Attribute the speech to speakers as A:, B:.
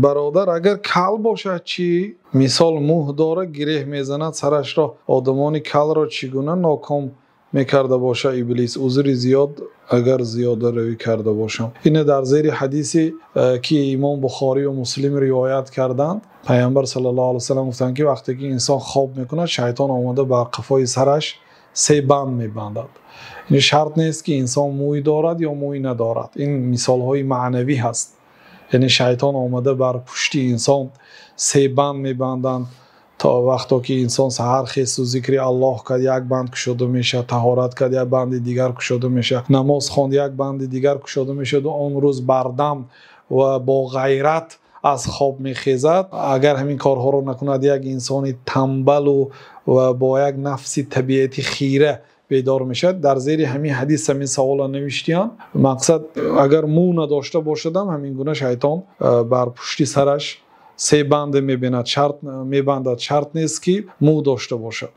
A: برادر اگر کل باشد چی؟ مثال موه داره گره میزند سرش را. آدمان کل را چگونه ناکام میکرده باشه ابلیس؟ عذر زیاد اگر زیاده روی کرده باشم. این در زیر حدیثی که امام بخاری و مسلم روایت کردند، پیامبر صلی الله علیه و سلم گفتند که وقتی که انسان خواب میکنه شیطان آمده بر قفای سرش 3 بند میبندد. این شرط نیست که انسان موی دارد یا موی ندارد. این مثال های معنوی هست. یعنی شیطان آمده بر پشتی انسان 3 بند میبندند تا وقتی که انسان سحر خیست و ذکر الله کرد 1 بند گشوده میشه، طهارت کرد 1 بند دیگر گشوده میشه، نماز خواند 1 بند دیگر گشوده میشه و آن روز بردم و با غیرت از خواب میخیزد. اگر همین کارها رو نکند یک انسان تنبل و با یک نفس طبیعتی خیره بیدار میشد. در زیر همین حدیث همین سوال نوشتیان. مقصد اگر مو نداشته باشدم همین گونه شیطان بر پشتی سرش 3 بند میبندد. شرط نیست که مو داشته باشد.